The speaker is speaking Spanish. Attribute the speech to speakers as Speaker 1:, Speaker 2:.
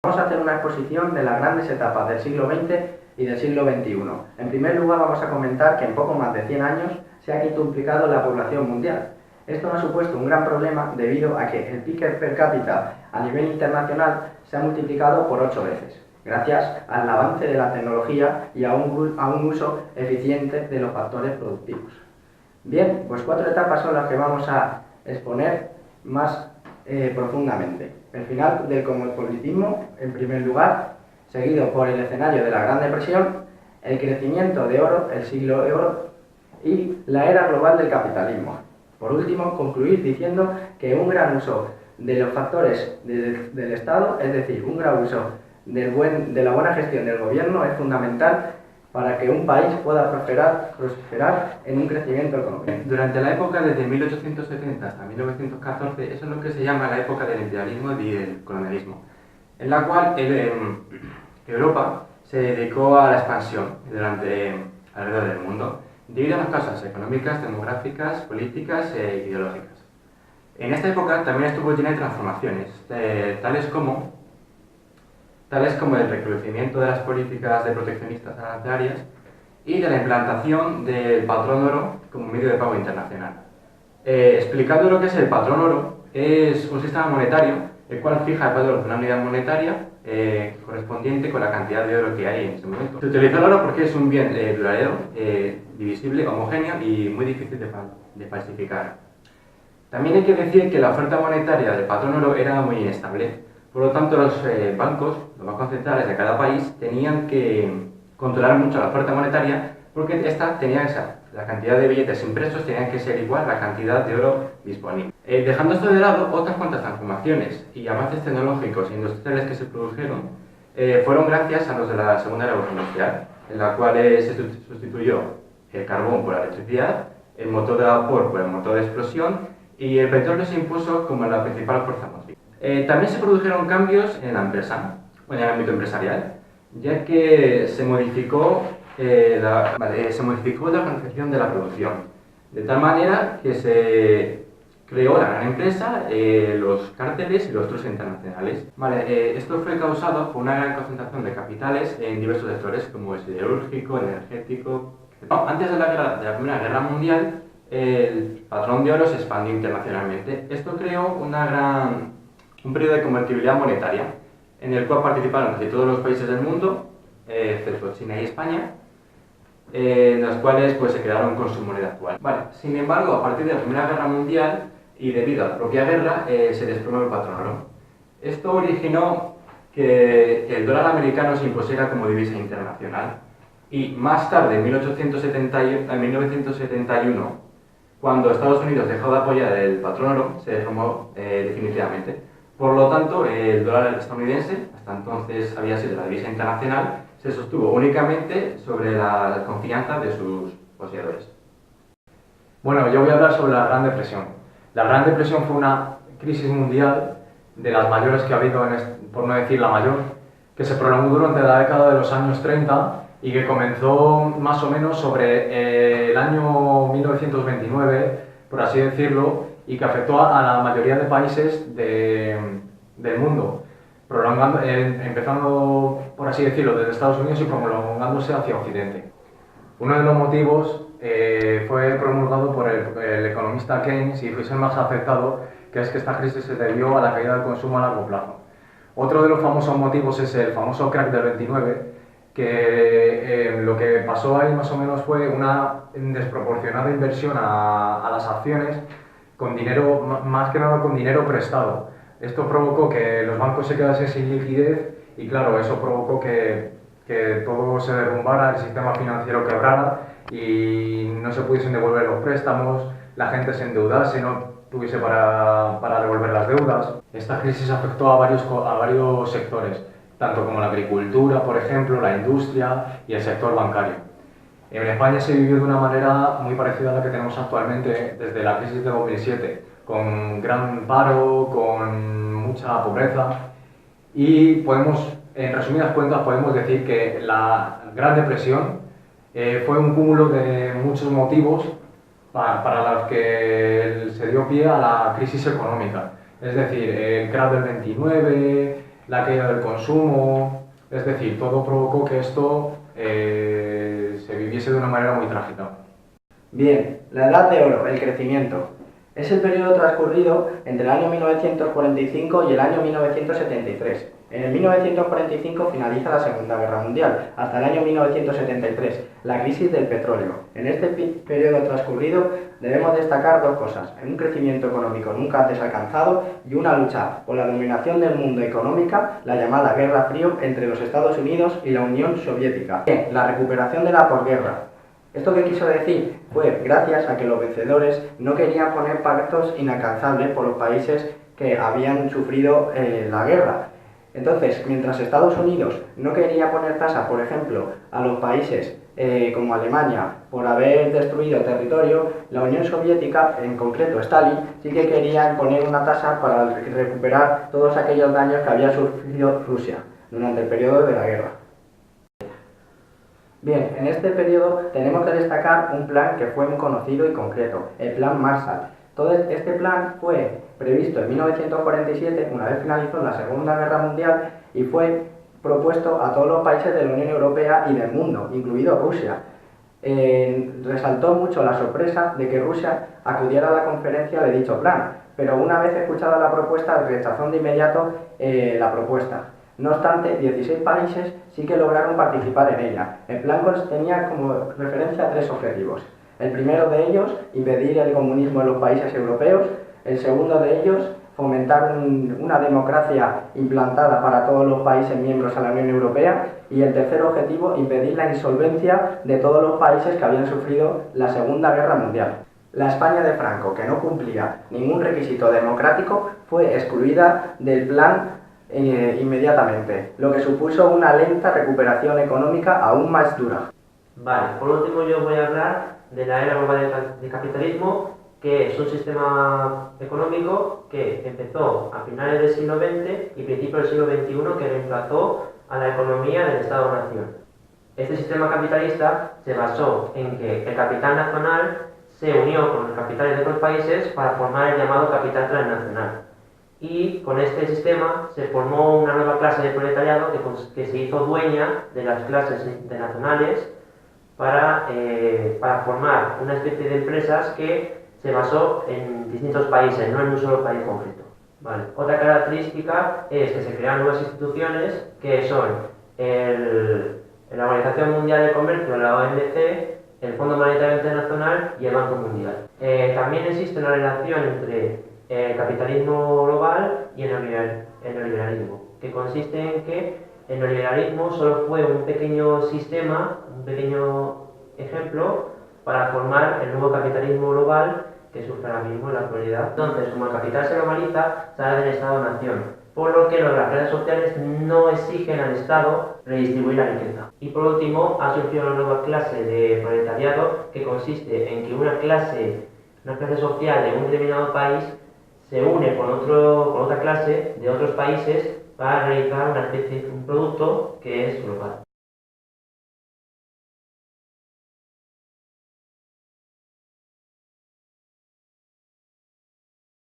Speaker 1: Vamos a hacer una exposición de las grandes etapas del siglo XX y del siglo XXI. En primer lugar, vamos a comentar que en poco más de 100 años se ha quintuplicado la población mundial. Esto ha supuesto un gran problema debido a que el PIB per cápita a nivel internacional se ha multiplicado por 8 veces, gracias al avance de la tecnología y a un uso eficiente de los factores productivos. Bien, pues 4 etapas son las que vamos a exponer más profundamente. El final del cosmopolitismo, en primer lugar, seguido por el escenario de la Gran Depresión, el crecimiento de oro, el siglo de oro, y la era global del capitalismo. Por último, concluir diciendo que un gran uso de los factores del Estado, es decir, un gran uso de la buena gestión del gobierno, es fundamental para que un país pueda prosperar en un crecimiento económico.
Speaker 2: Durante la época desde 1870 hasta 1914, eso es lo que se llama la época del imperialismo y del colonialismo, en la cual Europa se dedicó a la expansión alrededor del mundo, debido a las causas económicas, demográficas, políticas e ideológicas. En esta época también estuvo llena de transformaciones, tales como el recrudecimiento de las políticas de proteccionistas arancelarias y de la implantación del patrón oro como medio de pago internacional. Explicando lo que es el patrón oro, es un sistema monetario el cual fija el valor de una unidad monetaria correspondiente con la cantidad de oro que hay en ese momento. Se utiliza el oro porque es un bien duradero, divisible, homogéneo y muy difícil de falsificar. También hay que decir que la oferta monetaria del patrón oro era muy inestable. Por lo tanto, los bancos centrales de cada país tenían que controlar mucho la oferta monetaria porque la cantidad de billetes impresos tenían que ser igual a la cantidad de oro disponible. Dejando esto de lado, otras cuantas transformaciones y avances tecnológicos e industriales que se produjeron fueron gracias a los de la Segunda Revolución Industrial, en la cual se sustituyó el carbón por la electricidad, el motor de vapor por el motor de explosión y el petróleo se impuso como la principal fuerza motriz. También se produjeron cambios en la empresa, o en el ámbito empresarial, ya que se modificó la organización de la producción, de tal manera que se creó la gran empresa, los cárteles y los trusts internacionales. Esto fue causado por una gran concentración de capitales en diversos sectores, como el siderúrgico, el energético, etc. Antes de la Primera Guerra Mundial, el patrón de oro se expandió internacionalmente. Esto creó un periodo de convertibilidad monetaria, en el cual participaron casi todos los países del mundo, excepto China y España, en los cuales pues, se quedaron con su moneda actual. Sin embargo, a partir de la Primera Guerra Mundial y debido a la propia guerra, se desplomó el patrón oro. Esto originó que el dólar americano se impusiera como divisa internacional y más tarde, en 1971, cuando Estados Unidos dejó de apoyar el patrón oro, se desplomó definitivamente. Por lo tanto, el dólar estadounidense, hasta entonces había sido la divisa internacional, se sostuvo únicamente sobre la confianza de sus poseedores.
Speaker 3: Bueno, yo voy a hablar sobre la Gran Depresión. La Gran Depresión fue una crisis mundial de las mayores que ha habido, por no decir la mayor, que se prolongó durante la década de los años 30 y que comenzó más o menos sobre el año 1929, por así decirlo, y que afectó a la mayoría de países del mundo, empezando, por así decirlo, desde Estados Unidos y prolongándose hacia Occidente. Uno de los motivos fue promulgado por el economista Keynes y fue el más afectado, que es que esta crisis se debió a la caída del consumo a largo plazo. Otro de los famosos motivos es el famoso crack del 29, que lo que pasó ahí más o menos fue una desproporcionada inversión a las acciones con dinero, más que nada con dinero prestado. Esto provocó que los bancos se quedasen sin liquidez y claro, eso provocó que todo se derrumbara, el sistema financiero quebrara y no se pudiesen devolver los préstamos, la gente se endeudase, no tuviese para devolver las deudas. Esta crisis afectó a varios sectores, tanto como la agricultura, por ejemplo, la industria y el sector bancario. En España se vivió de una manera muy parecida a la que tenemos actualmente desde la crisis de 2007, con gran paro, con mucha pobreza y en resumidas cuentas, podemos decir que la Gran Depresión fue un cúmulo de muchos motivos para los que se dio pie a la crisis económica. Es decir, el crack del 29, la caída del consumo, es decir, todo provocó que esto se viviese de una manera muy trágica.
Speaker 1: Bien, la Edad de Oro, el crecimiento. Es el periodo transcurrido entre el año 1945 y el año 1973. En el 1945 finaliza la Segunda Guerra Mundial, hasta el año 1973, la crisis del petróleo. En este periodo transcurrido debemos destacar dos cosas: un crecimiento económico nunca antes alcanzado y una lucha por la dominación del mundo económica, la llamada Guerra Frío, entre los Estados Unidos y la Unión Soviética. Bien, la recuperación de la posguerra. ¿Esto qué quiso decir? Fue gracias a que los vencedores no querían poner pactos inalcanzables por los países que habían sufrido la guerra. Entonces, mientras Estados Unidos no quería poner tasa, por ejemplo, a los países como Alemania por haber destruido territorio, la Unión Soviética, en concreto Stalin, sí que quería poner una tasa para recuperar todos aquellos daños que había sufrido Rusia durante el periodo de la guerra. Bien, en este periodo tenemos que destacar un plan que fue muy conocido y concreto, el Plan Marshall. Todo este plan fue previsto en 1947, una vez finalizó la Segunda Guerra Mundial, y fue propuesto a todos los países de la Unión Europea y del mundo, incluido Rusia. Resaltó mucho la sorpresa de que Rusia acudiera a la conferencia de dicho plan, pero una vez escuchada la propuesta rechazó de inmediato la propuesta. No obstante, 16 países sí que lograron participar en ella. El plan tenía como referencia 3 objetivos. El primero de ellos, impedir el comunismo en los países europeos. El segundo de ellos, fomentar una democracia implantada para todos los países miembros a la Unión Europea. Y el tercer objetivo, impedir la insolvencia de todos los países que habían sufrido la Segunda Guerra Mundial. La España de Franco, que no cumplía ningún requisito democrático, fue excluida del plan inmediatamente, lo que supuso una lenta recuperación económica aún más dura.
Speaker 4: Vale, por último yo voy a hablar de la era global del capitalismo, que es un sistema económico que empezó a finales del siglo XX y principios del siglo XXI, que reemplazó a la economía del Estado-nación. Este sistema capitalista se basó en que el capital nacional se unió con los capitales de otros países para formar el llamado capital transnacional. Y con este sistema se formó una nueva clase de proletariado que se hizo dueña de las clases internacionales para formar una especie de empresas que se basó en distintos países, no en un solo país concreto. Vale. Otra característica es que se crearon nuevas instituciones que son la Organización Mundial de Comercio, la OMC, el Fondo Monetario Internacional y el Banco Mundial. También existe una relación entre el capitalismo global y el neoliberalismo, que consiste en que el neoliberalismo solo fue un pequeño sistema, un pequeño ejemplo para formar el nuevo capitalismo global que surge ahora mismo en la actualidad. Entonces, como el capital se globaliza, sale del Estado-nación, por lo que las clases sociales no exigen al Estado redistribuir la riqueza. Y por último, ha surgido una nueva clase de proletariado que consiste en que una clase social de un determinado país se une con otra clase de otros países para realizar un producto que es global.